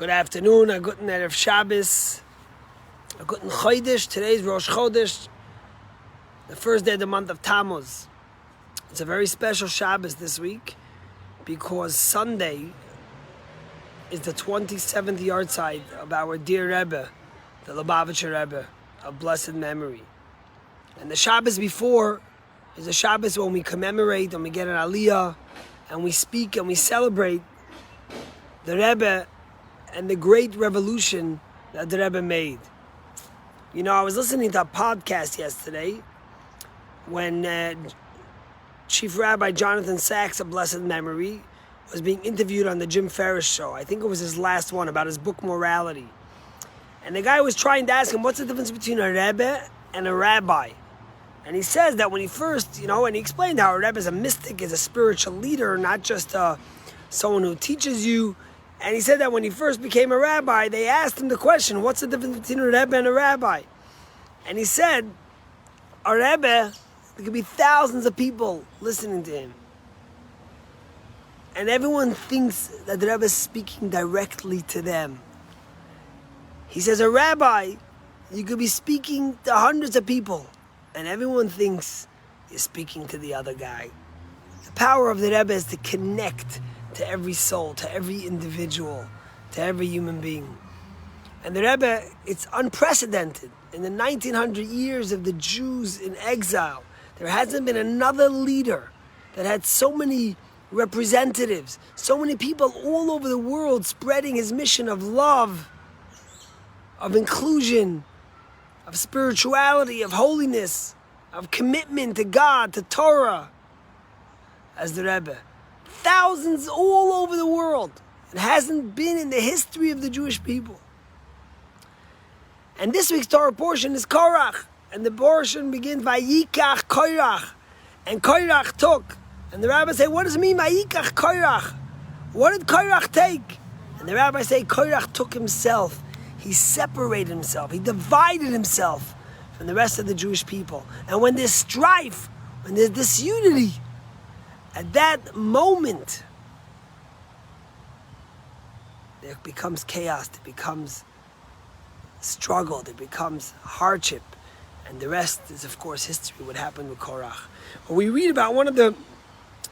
Good afternoon, a guten Erev Shabbos, a guten Chodesh. Today's Rosh Chodesh, the first day of the month of Tammuz. It's a very special Shabbos this week because Sunday is the 27th Yartzeit of our dear Rebbe, the Lubavitcher Rebbe, of blessed memory. And the Shabbos before is a Shabbos when we commemorate and we get an Aliyah and we speak and we celebrate the Rebbe and the great revolution that the Rebbe made. You know, I was listening to a podcast yesterday when Chief Rabbi Jonathan Sachs of blessed memory was being interviewed on the Jim Ferris show. I think it was his last one, about his book Morality. And the guy was trying to ask him, what's the difference between a Rebbe and a rabbi? And he says that when he first, and he explained how a Rebbe is a mystic, is a spiritual leader, not just someone who teaches you. And he said that when he first became a rabbi, they asked him the question, what's the difference between a Rebbe and a rabbi? And he said, a Rebbe, there could be thousands of people listening to him. And everyone thinks that the Rebbe is speaking directly to them. He says, a rabbi, you could be speaking to hundreds of people, and everyone thinks you're speaking to the other guy. The power of the Rebbe is to connect to every soul, to every individual, to every human being. And the Rebbe, it's unprecedented. In the 1900 years of the Jews in exile, there hasn't been another leader that had so many representatives, so many people all over the world spreading his mission of love, of inclusion, of spirituality, of holiness, of commitment to God, to Torah, as the Rebbe. Thousands all over the world. It hasn't been in the history of the Jewish people. And this week's Torah portion is Korach. And the portion begins, Vayikach Korach. And Korach took. And the rabbis say, what does it mean, Vayikach Korach? What did Korach take? And the rabbis say, Korach took himself. He separated himself. He divided himself from the rest of the Jewish people. And when there's strife, when there's disunity, at that moment, there becomes chaos, there becomes struggle, there becomes hardship. And the rest is, of course, history, what happened with Korach. But we read about one of the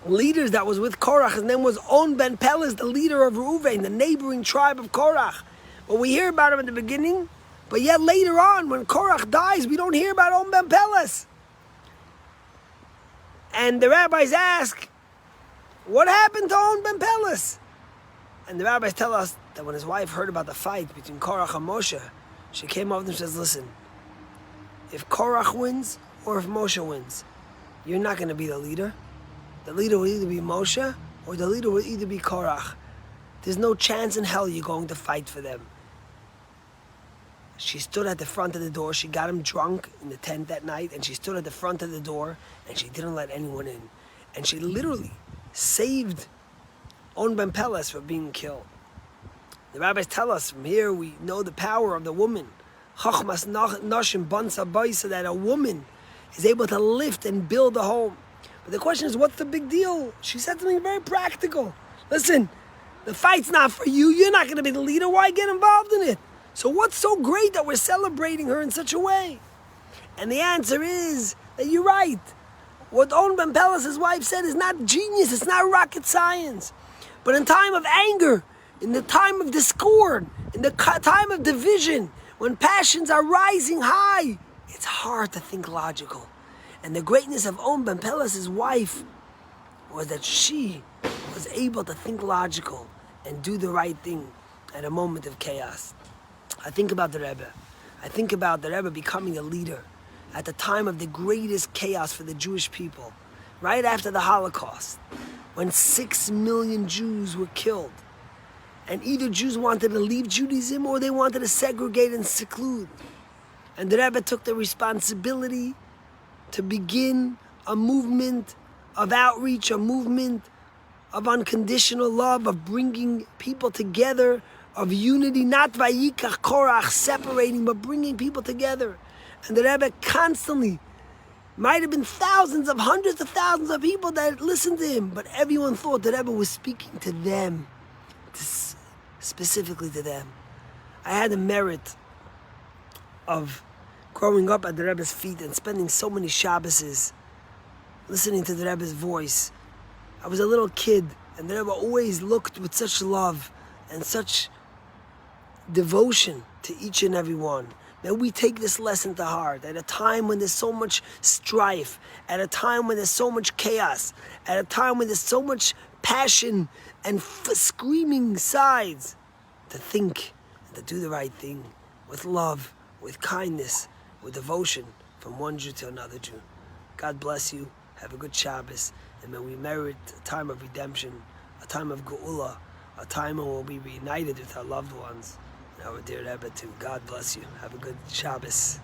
leaders that was with Korach. His name was On ben Peles, the leader of Reuven, the neighboring tribe of Korach. But we hear about him in the beginning, but yet later on, when Korach dies, we don't hear about On ben Peles. And the rabbis ask, what happened to On ben Peles? And the rabbis tell us that when his wife heard about the fight between Korach and Moshe, she came over and says, listen, if Korach wins or if Moshe wins, you're not going to be the leader. The leader will either be Moshe or the leader will either be Korach. There's no chance in hell you're going to fight for them. She stood at the front of the door. She got him drunk in the tent that night, and she stood at the front of the door, and she didn't let anyone in. And she literally saved On ben Peles from being killed. The rabbis tell us from here we know the power of the woman. Chachmas nashim bansa baisa, that a woman is able to lift and build a home. But the question is, what's the big deal? She said something very practical. Listen, the fight's not for you. You're not going to be the leader. Why get involved in it? So what's so great that we're celebrating her in such a way? And the answer is that you're right. What On ben Peles, his wife, said is not genius. It's not rocket science. But in time of anger, in the time of discord, in the time of division, when passions are rising high, it's hard to think logical. And the greatness of On ben Peles, his wife, was that she was able to think logical and do the right thing at a moment of chaos. I think about the Rebbe. I think about the Rebbe becoming a leader at the time of the greatest chaos for the Jewish people, right after the Holocaust, when 6 million Jews were killed. And either Jews wanted to leave Judaism or they wanted to segregate and seclude. And the Rebbe took the responsibility to begin a movement of outreach, a movement of unconditional love, of bringing people together, of unity, not Vayikach Korach, separating, but bringing people together. And the Rebbe constantly, might have been thousands of hundreds of thousands of people that listened to him, but everyone thought the Rebbe was speaking to them, to specifically to them. I had the merit of growing up at the Rebbe's feet and spending so many Shabbases listening to the Rebbe's voice. I was a little kid, and the Rebbe always looked with such love and such devotion to each and every one. May we take this lesson to heart at a time when there's so much strife, at a time when there's so much chaos, at a time when there's so much passion and screaming sides, to think and to do the right thing with love, with kindness, with devotion from one Jew to another Jew. God bless you. Have a good Shabbos, and may we merit a time of redemption, a time of Geula, a time when we'll be reunited with our loved ones and our dear Rebbe too. God bless you. Have a good Shabbos.